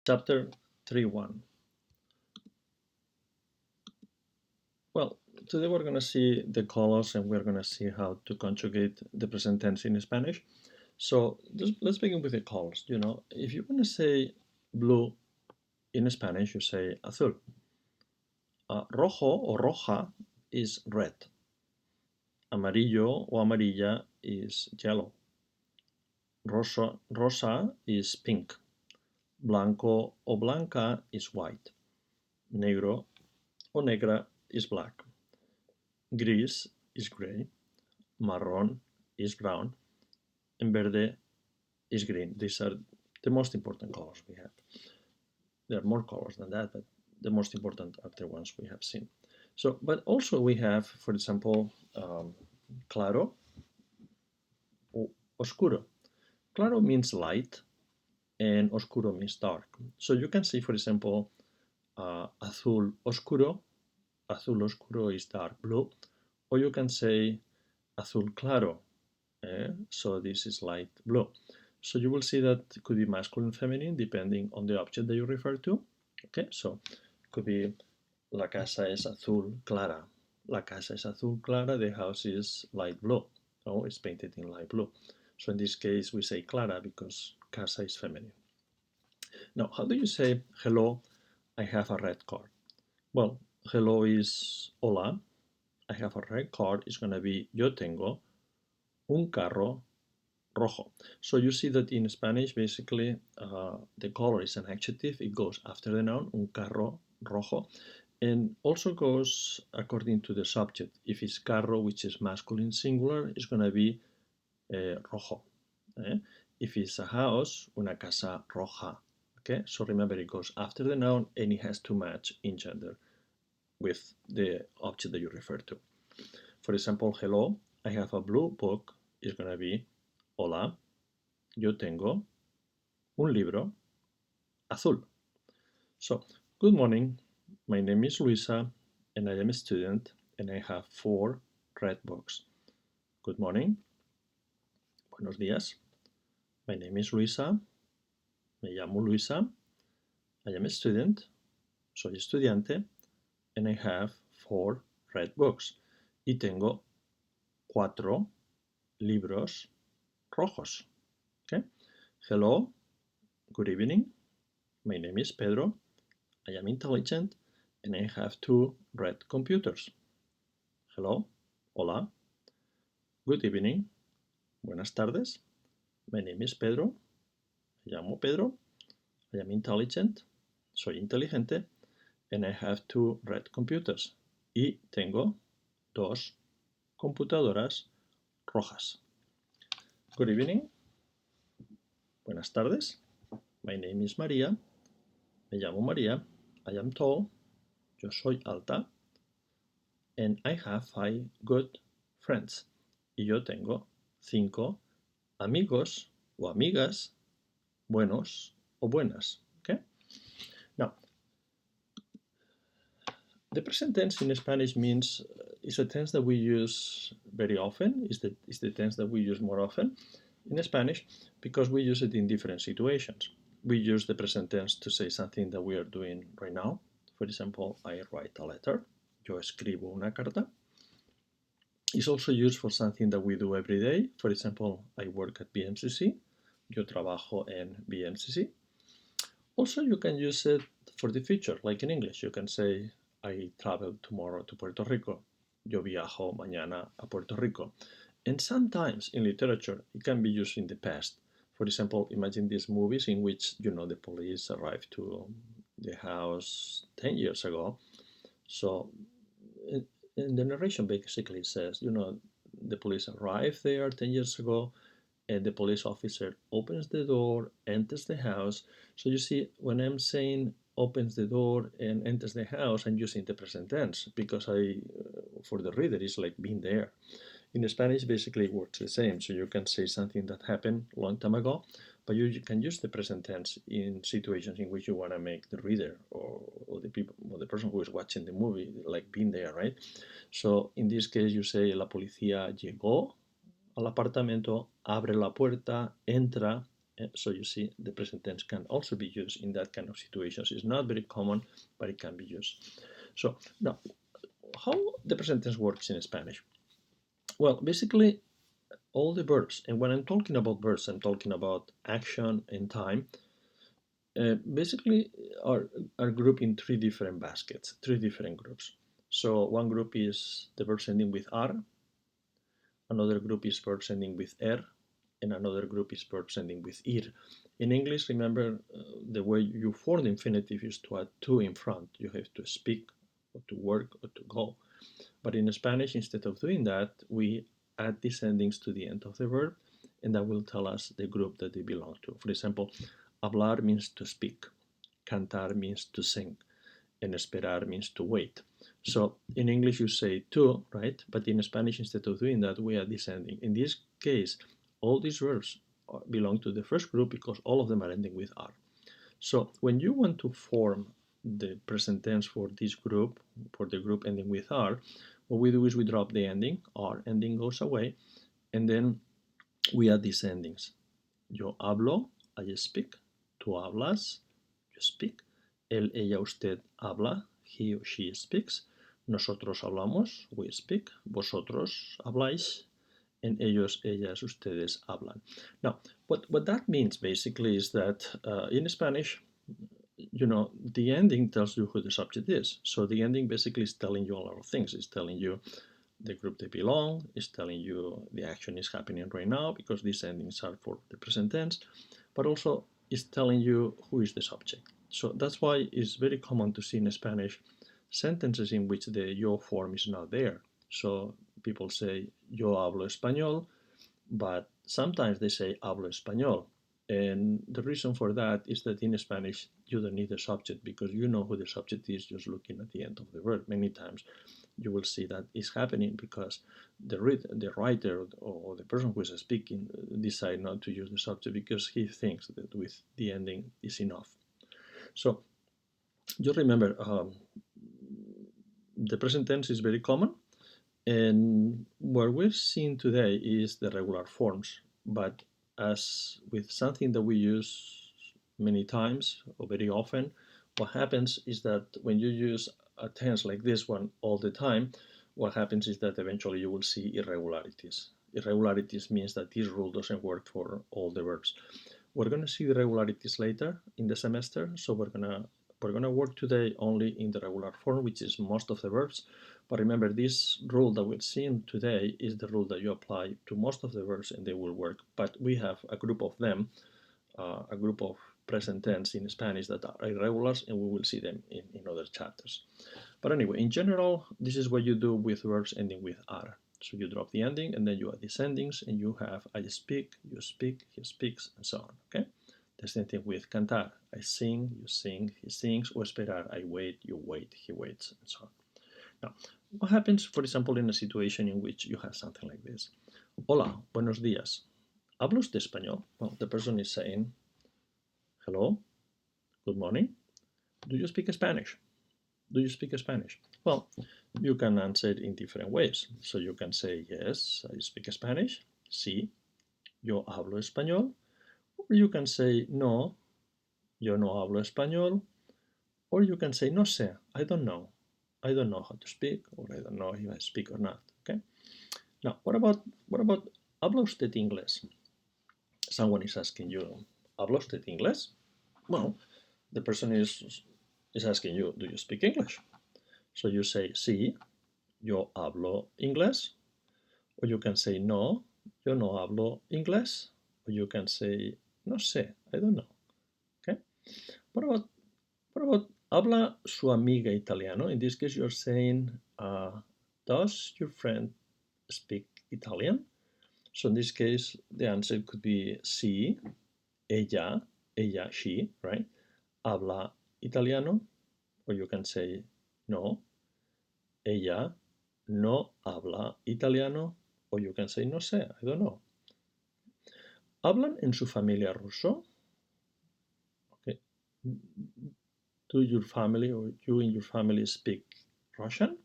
Chapter 3.1. Well, today we're going to see the colors and we're going to see how to conjugate the present tense in Spanish. So let's begin with the colors. If you want to say blue in Spanish, you say azul. Rojo or roja is red. Amarillo o amarilla is yellow. Rosa is pink. Blanco o blanca is white. Negro o negra is black. Gris is gray. Marrón is brown. And verde is green. These are the most important colors we have. There are more colors than that, but the most important are the ones we have seen. So, but also we have, for example, claro or oscuro. Claro means light and oscuro means dark. So you can see, for example, azul oscuro. Azul oscuro is dark blue. Or you can say azul claro. So this is light blue. So you will see that it could be masculine, feminine, depending on the object that you refer to. Okay, so it could be la casa es azul clara. La casa es azul clara, the house is light blue. Oh, it's painted in light blue. So in this case, we say clara because casa is feminine. Now, how do you say hello, I have a red card? Well, hello is hola. I have a red card. It's going to be yo tengo un carro rojo. So you see that in Spanish, basically, the color is an adjective. It goes after the noun, un carro rojo, and also goes according to the subject. If it's carro, which is masculine singular, it's going to be rojo. If it's a house, una casa roja. Okay, so remember it goes after the noun and it has to match in gender with the object that you refer to. For example, hello, I have a blue book. It's going to be hola, yo tengo un libro azul. So, good morning. My name is Luisa and I am a student and I have 4 red books. Good morning. Buenos días. My name is Luisa. Me llamo Luisa. I am a student. Soy estudiante. And I have 4 red books. Y tengo 4 libros rojos. Okay. Hello. Good evening. My name is Pedro. I am intelligent and I have 2 red computers. Hello. Hola. Good evening. Buenas tardes. My name is Pedro. Me llamo Pedro. I am intelligent. Soy inteligente. And I have 2 red computers. Y tengo 2 computadoras rojas. Good evening. Buenas tardes. My name is María. Me llamo María. I am tall. Yo soy alta. And I have 5 good friends. Y yo tengo 5 amigos o amigas buenos o buenas. Okay? Now, the present tense in Spanish means is a tense that we use very often. Is the tense that we use more often in Spanish because we use it in different situations. We use the present tense to say something that we are doing right now. For example, I write a letter. Yo escribo una carta. It's also used for something that we do every day. For example, I work at BMCC. Yo trabajo en BMCC. Also, you can use it for the future, like in English. You can say, I travel tomorrow to Puerto Rico. Yo viajo mañana a Puerto Rico. And sometimes in literature, it can be used in the past. For example, imagine these movies in which, the police arrived to the house 10 years ago. So in the narration basically says, the police arrived there 10 years ago and the police officer opens the door, enters the house. So you see, when I'm saying opens the door and enters the house, I'm using the present tense because for the reader, it's like being there. In Spanish, basically it works the same. So you can say something that happened a long time ago, but you can use the present tense in situations in which you want to make the reader or the people or the person who is watching the movie like being there, right? So in this case, you say la policía llegó al apartamento, abre la puerta, entra So you see, the present tense can also be used in that kind of situations. It's not very common, but it can be used. So now, how the present tense works in Spanish? Well, basically, all the verbs, and when I'm talking about verbs, I'm talking about action and time, basically are grouped in three different baskets, three different groups. So one group is the verbs ending with "ar", another group is verbs ending with "er", and another group is verbs ending with "ir". In English, remember, the way you form the infinitive is to add "to" in front. You have to speak, or to work, or to go. But in Spanish, instead of doing that, we add these endings to the end of the verb, and that will tell us the group that they belong to. For example, hablar means to speak, cantar means to sing, and esperar means to wait. So in English you say to, right? But in Spanish, instead of doing that, we are descending. In this case, all these verbs belong to the first group because all of them are ending with "ar". So when you want to form the present tense for this group, for the group ending with "ar", what we do is we drop the ending, "ar" ending goes away, and then we add these endings. Yo hablo, I speak. Tú hablas, you speak. Él, ella, usted habla, he or she speaks. Nosotros hablamos, we speak. Vosotros habláis, and ellos, ellas, ustedes hablan. Now, what that means basically is that in Spanish, the ending tells you who the subject is. So the ending basically is telling you a lot of things. It's telling you the group they belong, it's telling you the action is happening right now because these endings are for the present tense, but also it's telling you who is the subject. So that's why it's very common to see in Spanish sentences in which the yo form is not there. So people say yo hablo español, but sometimes they say hablo español. And the reason for that is that in Spanish you don't need a subject because you know who the subject is just looking at the end of the verb. Many times you will see that is happening because the writer or the person who is speaking decide not to use the subject because he thinks that with the ending is enough. So just remember, the present tense is very common, and what we're seeing today is the regular forms. But as with something that we use many times or very often, what happens is that when you use a tense like this one all the time, what happens is that eventually you will see irregularities. Irregularities means that this rule doesn't work for all the verbs. We're going to see the irregularities later in the semester, so we're gonna work today only in the regular form, which is most of the verbs. But remember, this rule that we're seeing today is the rule that you apply to most of the verbs and they will work. But we have a group of them, a group of present tense in Spanish that are irregulars, and we will see them in other chapters. But anyway, in general, this is what you do with verbs ending with "ar". So you drop the ending and then you add these endings and you have I speak, you speak, he speaks, and so on. Okay? The same thing with cantar. I sing, you sing, he sings, or esperar. I wait, you wait, he waits, and so on. Now, what happens, for example, in a situation in which you have something like this? Hola, buenos días. ¿Hablo usted español? Well, the person is saying, hello, good morning. Do you speak Spanish? Do you speak Spanish? Well, you can answer it in different ways. So you can say, yes, I speak Spanish. Sí, yo hablo español. Or you can say, no, yo no hablo español. Or you can say, no sé, I don't know. I don't know how to speak, or I don't know if I speak or not. Okay. Now, what about habla usted inglés? Someone is asking you, habla usted inglés? Well, the person is asking you, do you speak English? So you say, sí, yo hablo inglés. Or you can say, no, yo no hablo inglés. Or you can say, no sé, I don't know. Okay. What about habla su amiga italiano? In this case, you're saying, does your friend speak Italian? So in this case, the answer could be sí, ella, she, right? Habla italiano. Or you can say, no, ella no habla italiano. Or you can say, no sé, I don't know. ¿Hablan en su familia ruso? Okay. Do your family or you and your family speak Russian?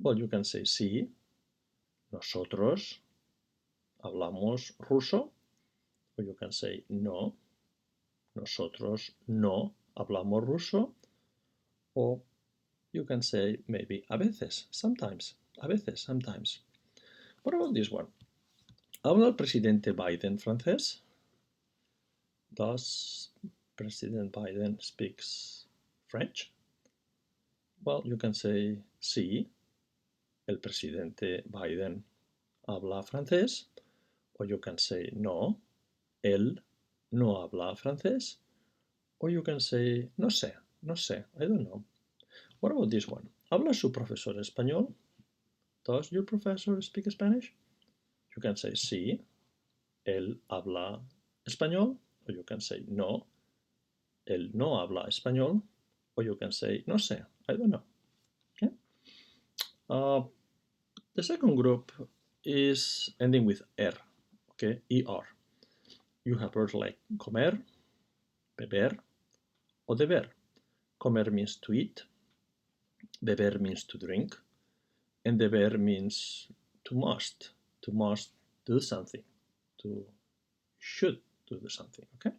Well, you can say sí, nosotros hablamos ruso. or you can say no, nosotros no hablamos ruso, or you can say maybe a veces, sometimes, a veces, sometimes. What about this one? ¿Habla el presidente Biden francés? Does President Biden speaks French? Well, you can say sí, el presidente Biden habla francés, or you can say no, él no habla francés, or you can say no sé, I don't know. What about this one? ¿Habla su profesor español? Does your professor speak Spanish? You can say sí, él habla español, or you can say no, él no habla español, or you can say no sé, I don't know. Okay? The second group is ending with er, okay, er. You have words like comer, beber, or deber. Comer means to eat, beber means to drink, and deber means to must do something, to should do something, okay?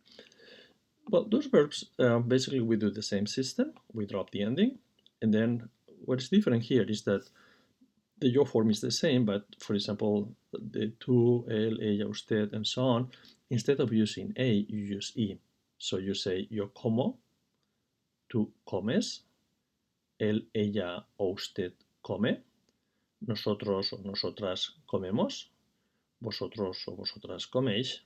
Well, those verbs, basically we do the same system. We drop the ending, and then what is different here is that the yo form is the same, but for example, the tú, él, ella, usted, and so on, instead of using a, you use e. So you say yo como, tú comes, él, ella o usted come, nosotros o nosotras comemos, vosotros o vosotras coméis,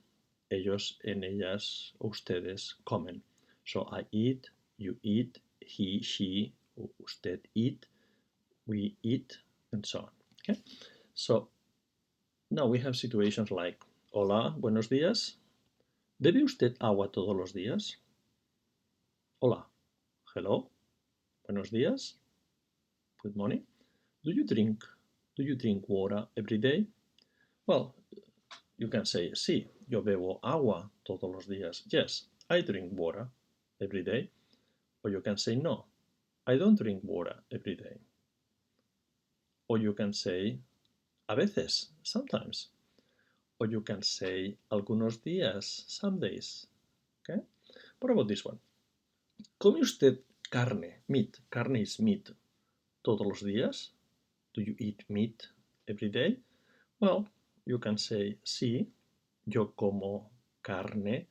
ellos en ellas o ustedes comen. So I eat, you eat, he, she, o usted eat, we eat, and so on. Okay? So now we have situations like, hola, buenos días. ¿Bebe usted agua todos los días? Hola, hello, buenos días, good morning. Do you drink water every day? Well, you can say, sí, yo bebo agua todos los días. Yes, I drink water every day. Or you can say, no, I don't drink water every day. Or you can say, a veces, sometimes. Or you can say, algunos días, some days. Okay? What about this one? ¿Come usted carne, meat? Carne is meat. ¿Todos los días? Do you eat meat every day? Well, you can say, sí, yo como carne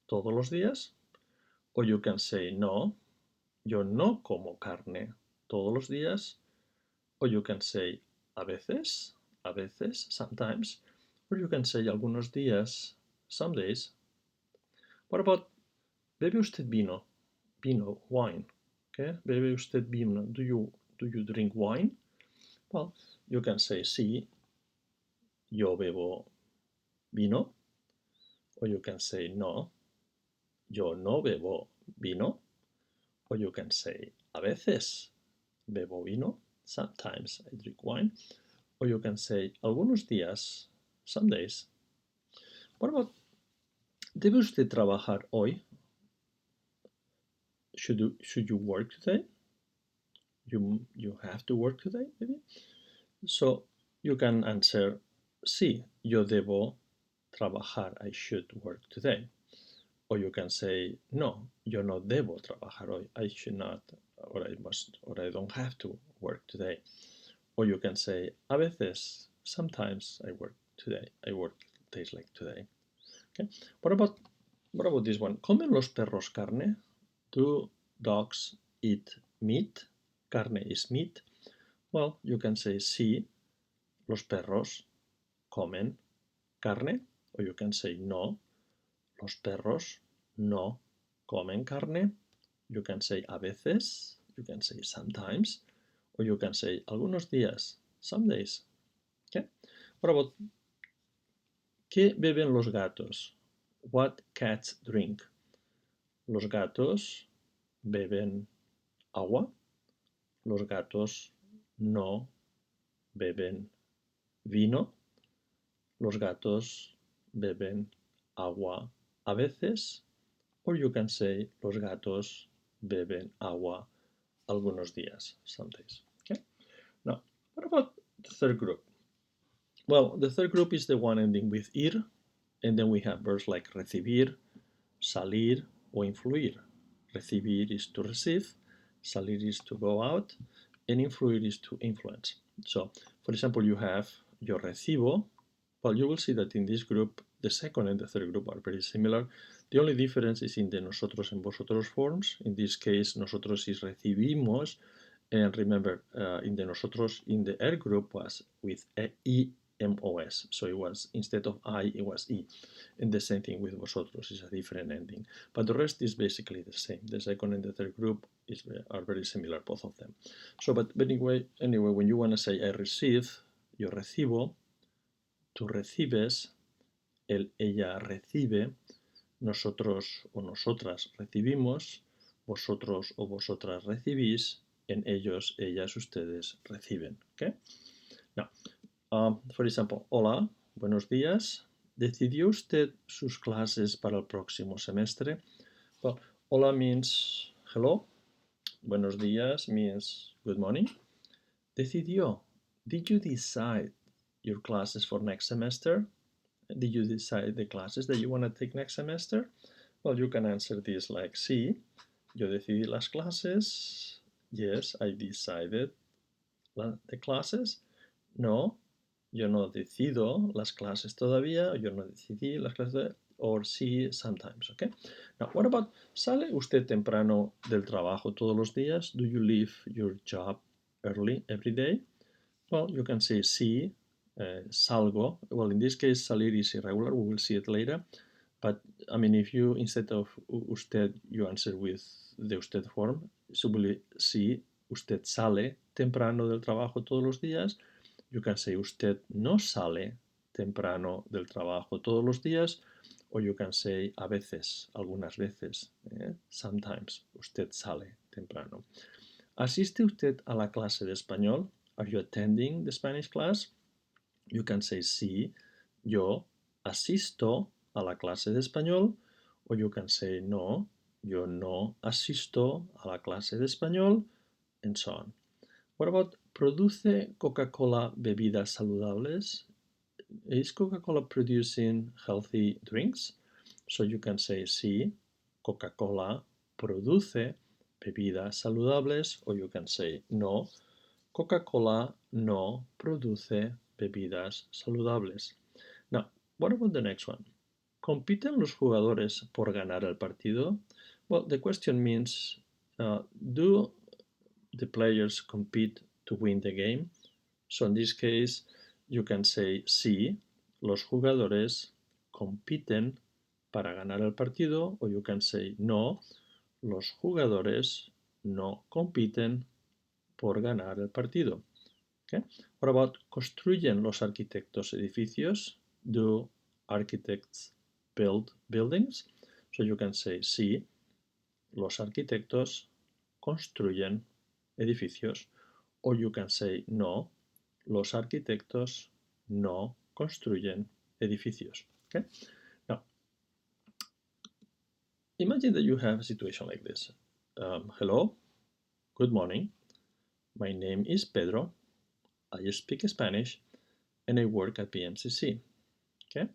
todos los días. Or you can say, no, yo no como carne todos los días. Or you can say, a veces, sometimes. Or you can say, algunos días, some days. What about, ¿bebe usted vino? Vino, wine. Okay, ¿bebe usted vino? Do you drink wine? Well, you can say, sí, yo bebo vino. Or you can say, no, yo no bebo vino. Or you can say, a veces bebo vino. Sometimes I drink wine. Or you can say, algunos días, some days. What about, ¿debe usted trabajar hoy? Should you work today? You have to work today, maybe? So you can answer, sí, yo debo trabajar. I should work today. Or you can say, no, yo no debo trabajar hoy. I should not, or I must, or I don't have to work today. Or you can say, a veces, sometimes I work today. I work days like today. Okay. What about this one? ¿Comen los perros carne? Do dogs eat meat? Carne is meat. Well, you can say, sí, los perros comen carne. Or you can say, no, los perros no comen carne. You can say a veces, you can say sometimes, or you can say algunos días, some days. Okay? What about, ¿qué beben los gatos? What cats drink? Los gatos beben agua. Los gatos no beben vino. Los gatos beben agua a veces. Or you can say, los gatos beben agua algunos días, some days. Okay? Now, what about the third group? Well, the third group is the one ending with ir, And then we have verbs like recibir, salir, o influir. Recibir is to receive, salir is to go out, and influir is to influence. So, for example, you have yo recibo. Well, you will see that in this group, the second and the third group are very similar. The only difference is in the nosotros and vosotros forms. In this case, nosotros is recibimos, and remember, in the nosotros, in the R group was with EMOS. So it was, instead of I, it was E. And the same thing with vosotros, is a different ending. But the rest is basically the same. The second and the third group are very similar, both of them. So, but anyway, when you want to say I receive, yo recibo, tú recibes, ella recibe, nosotros o nosotras recibimos, vosotros o vosotras recibís, en ellos, ellas, ustedes reciben. Okay? Now, for example, hola, buenos días. ¿Decidió usted sus clases para el próximo semestre? Well, hola means hello. Buenos días means good morning. Decidió. Did you decide your classes for next semester? Did you decide the classes that you want to take next semester? Well, you can answer this like sí. Yo decidí las clases. Yes, I decided the classes. No, yo no decido las clases todavía. Yo no decidí las clases todavía. Or sí, sometimes, okay? Now, what about, ¿sale usted temprano del trabajo todos los días? Do you leave your job early every day? Well, you can say sí, salgo. Well, in this case, salir is irregular. We will see it later. But, I mean, if you, instead of usted, you answer with the usted form, so will sí, usted sale temprano del trabajo todos los días. You can say usted no sale temprano del trabajo todos los días. Or you can say a veces, algunas veces, sometimes, usted sale temprano. ¿Asiste usted a la clase de español? Are you attending the Spanish class? You can say sí, yo asisto a la clase de español. Or you can say no, yo no asisto a la clase de español, and so on. What about, ¿produce Coca-Cola bebidas saludables? Is Coca-Cola producing healthy drinks? So you can say sí, Coca-Cola produce bebidas saludables, or you can say no, Coca-Cola no produce bebidas saludables. Now, what about the next one? ¿Compiten los jugadores por ganar el partido? Well, the question means, do the players compete to win the game? So in this case, you can say sí, los jugadores compiten para ganar el partido, or you can say no, los jugadores no compiten por ganar el partido. Okay? What about, ¿construyen los arquitectos edificios? Do architects build buildings? So you can say sí, los arquitectos construyen edificios. Or you can say no, los arquitectos no construyen edificios. Okay? Now, imagine that you have a situation like this. Hello, good morning. My name is Pedro. I speak Spanish and I work at BMCC. Okay?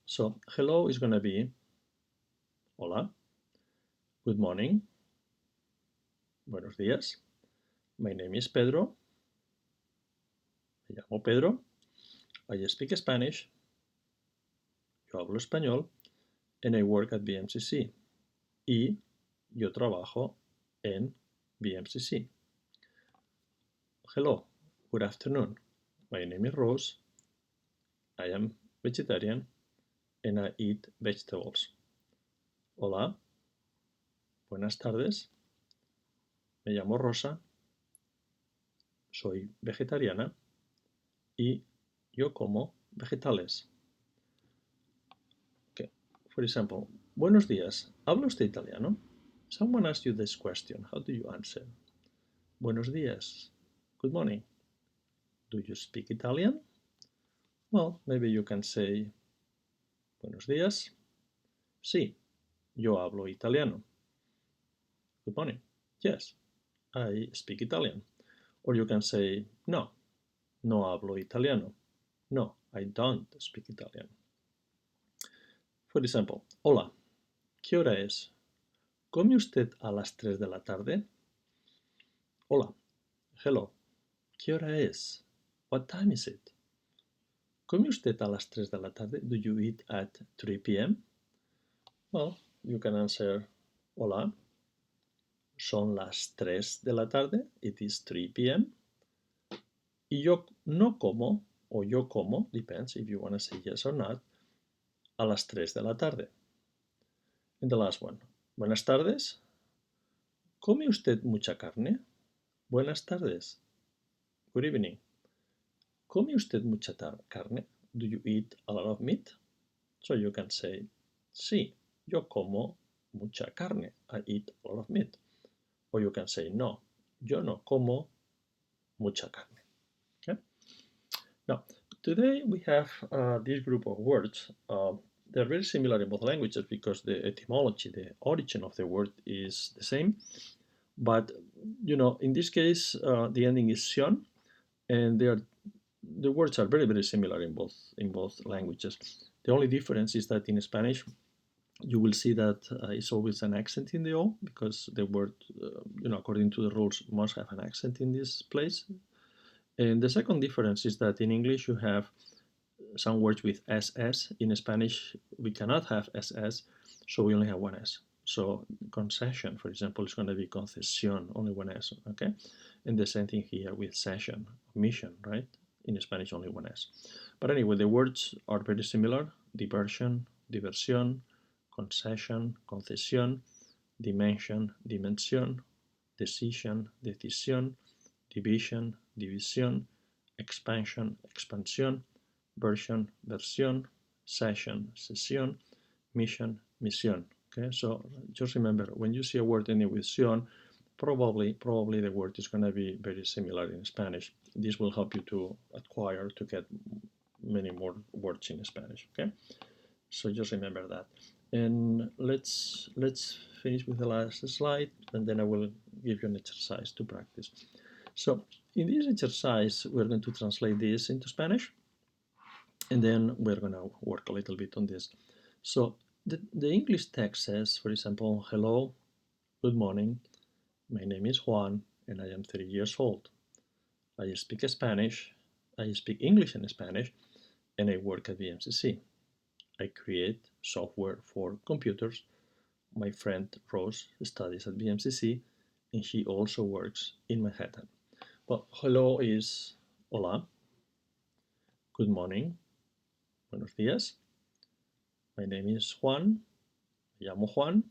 So, hello is going to be hola, good morning, buenos días. My name is Pedro. Me llamo Pedro. I speak Spanish. Yo hablo español. And I work at BMCC. Y yo trabajo en BMCC. Hello, good afternoon. My name is Rose. I am vegetarian and I eat vegetables. Hola, buenas tardes. Me llamo Rosa. Soy vegetariana y yo como vegetales. Okay. For example, buenos días. ¿Habla usted italiano? Someone asked you this question. How do you answer? Buenos días. Good morning. Do you speak Italian? Well, maybe you can say, buenos días. Sí, yo hablo italiano. Good morning. Yes, I speak Italian. Or you can say, no, no hablo italiano. No, I don't speak Italian. For example, hola, ¿qué hora es? ¿Come usted a las 3 de la tarde? Hola, hello, ¿qué hora es? What time is it? ¿Come usted a las 3 de la tarde? Do you eat at 3 p.m.? Well, you can answer, hola, son las 3 de la tarde, it is 3 p.m. Y yo no como, o yo como, depends if you want to say yes or not, a las 3 de la tarde. And the last one, buenas tardes, ¿come usted mucha carne? Buenas tardes, good evening. ¿Come usted mucha carne? Do you eat a lot of meat? So you can say, sí, yo como mucha carne. I eat a lot of meat. Or you can say, no, yo no como mucha carne. Okay? Now, today we have this group of words. They're very similar in both languages because the etymology, the origin of the word is the same. But, in this case, the ending is sion, and the words are very, very similar in both languages. The only difference is that in Spanish, you will see that it's always an accent in the O because the word, according to the rules, must have an accent in this place. And the second difference is that in English you have some words with SS. In Spanish, we cannot have SS, so we only have one S. So concession, for example, is going to be concesión, only one S, okay? And the same thing here with session, mission, right? In Spanish, only one S. But anyway, the words are very similar. Diversion, diversión, concession, concesión, dimension, dimensión, decision, decisión, division, división, expansion, expansión, version, versión, session, sesión, mission, misión. Okay, so just remember, when you see a word ending with sion, probably the word is going to be very similar in Spanish. This will help you to acquire, to get many more words in Spanish. Okay, so just remember that. And let's finish with the last slide, and then I will give you an exercise to practice. So in this exercise, we're going to translate this into Spanish, and then we're going to work a little bit on this. So the English text says, for example, hello, good morning, my name is Juan, and I am 30 years old. I speak Spanish, I speak English and Spanish, and I work at BMCC. I create software for computers. My friend Rose studies at BMCC, and she also works in Manhattan. Well, hello is hola. Good morning. Buenos días. My name is Juan. Me llamo Juan,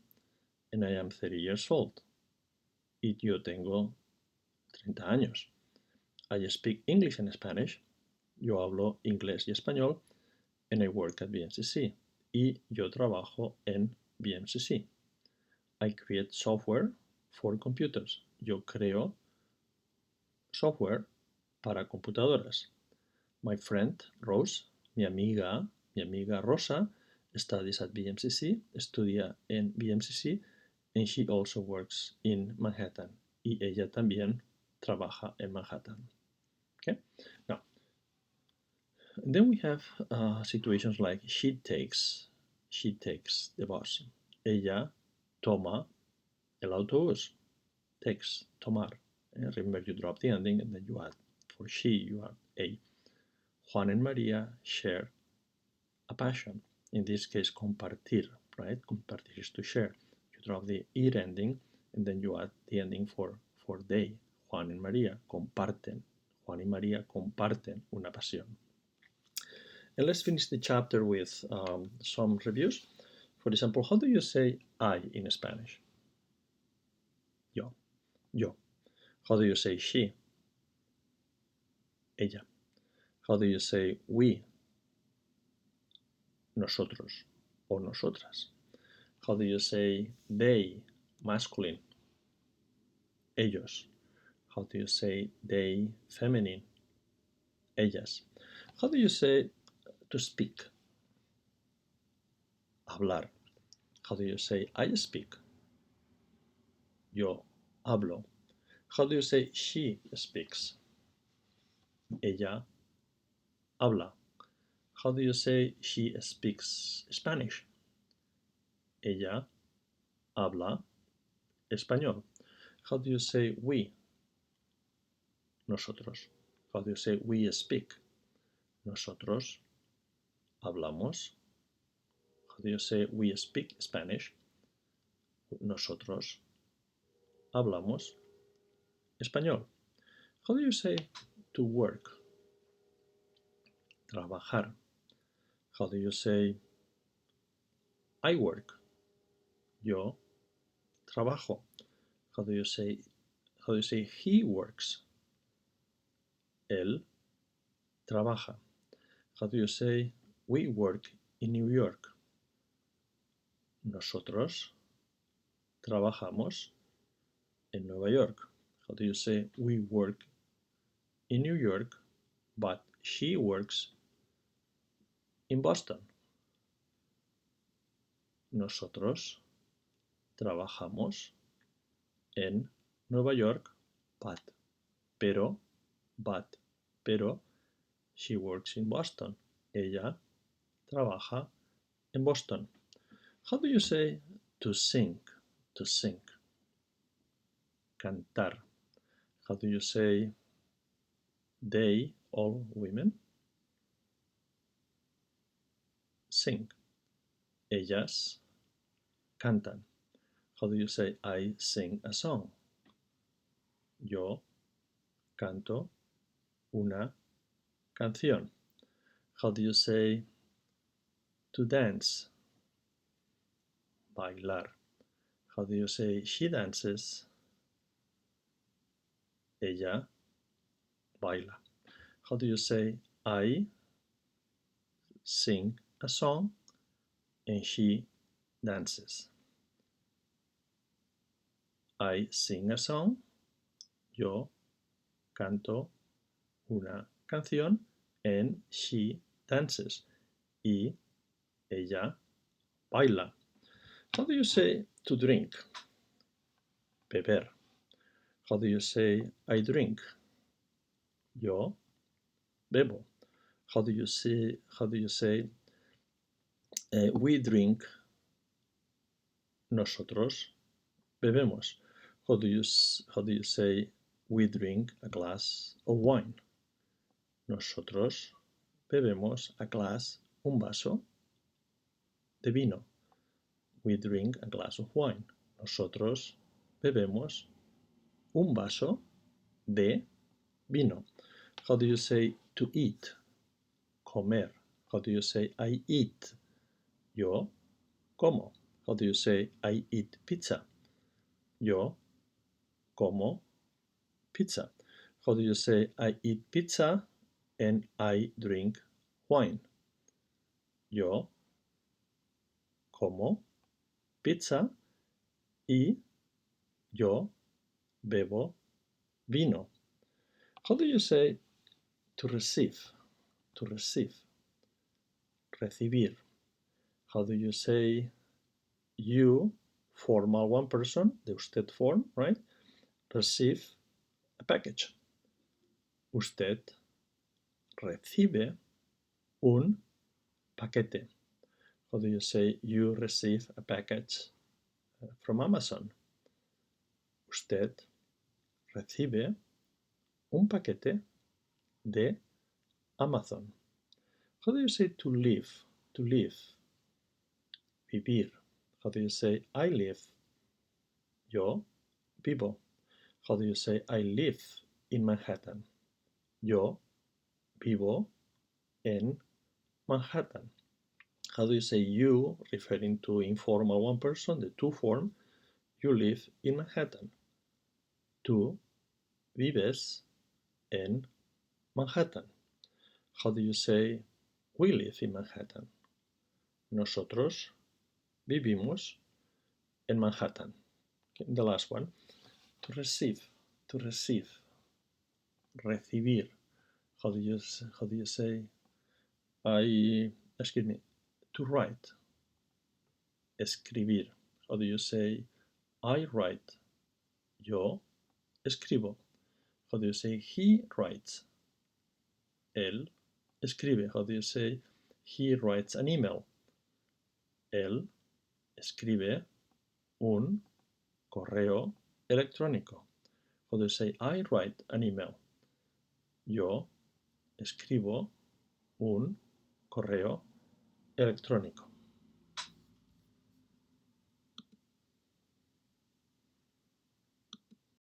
and I am 30 years old. Y yo tengo 30 años. I speak English and Spanish. Yo hablo inglés y español. And I work at BMCC. Y yo trabajo en BMCC. I create software for computers. Yo creo software para computadoras. My friend Rose, mi amiga Rosa, studies at BMCC, estudia en BMCC, and she also works in Manhattan. Y ella también trabaja en Manhattan. Okay? Now, then we have situations like she takes the bus. Ella toma el autobús. Takes, tomar. Remember, you drop the ending and then you add, for she, you add a. Juan and Maria share a passion. In this case, compartir, right? Compartir is to share. You drop the ir ending and then you add the ending for they. Juan and Maria comparten. Juan y María comparten una pasión. And let's finish the chapter with some reviews. For example, how do you say I in Spanish? Yo. How do you say she? Ella. How do you say we? Nosotros o nosotras. How do you say they, masculine? Ellos. How do you say they, feminine? Ellas. How do you say to speak? Hablar. How do you say I speak? Yo hablo. How do you say she speaks? Ella habla. How do you say she speaks Spanish? Ella habla español. How do you say we? Nosotros. How do you say we speak? Nosotros hablamos. How do you say we speak Spanish? Nosotros hablamos español. How do you say to work? Trabajar. How do you say I work? Yo trabajo. How do you say he works? Él trabaja. How do you say we work in New York? Nosotros trabajamos en Nueva York. How do you say we work in New York, but she works in Boston? Nosotros trabajamos en Nueva York, pero, she works in Boston. Ella trabaja en Boston. How do you say to sing? To sing. Cantar. How do you say they, all women, sing? Ellas cantan. How do you say I sing a song? Yo canto una canción. How do you say to dance? Bailar. How do you say she dances? Ella baila. How do you say I sing a song and she dances? I sing a song. Yo canto una canción and she dances. Y ella baila. How do you say to drink? Beber. How do you say I drink? Yo bebo. How do you say we drink? Nosotros bebemos. How do you say we drink a glass of wine? Nosotros bebemos un vaso de vino. We drink a glass of wine. Nosotros bebemos un vaso de vino. How do you say to eat? Comer. How do you say I eat? Yo como. How do you say I eat pizza? Yo como pizza. How do you say I eat pizza and I drink wine? Yo como pizza y yo bebo vino. How do you say to receive? To receive. Recibir. How do you say you, formal one person, the usted form, right? Receive a package. Usted recibe un paquete. How do you say you receive a package from Amazon? Usted recibe un paquete de Amazon. How do you say to live? To live. Vivir. How do you say I live? Yo vivo. How do you say I live in Manhattan? Yo vivo en Manhattan. How do you say you, referring to informal one person, the two form? You live in Manhattan. Tú vives en Manhattan. How do you say we live in Manhattan? Nosotros vivimos en Manhattan. Okay, the last one. To receive. To receive. Recibir. How do you say to write? Escribir. How do you say I write? Yo escribo. How do you say he writes? Él escribe. How do you say he writes an email? Él escribe un correo electrónico. How do you say I write an email? Yo escribo un correo electrónico.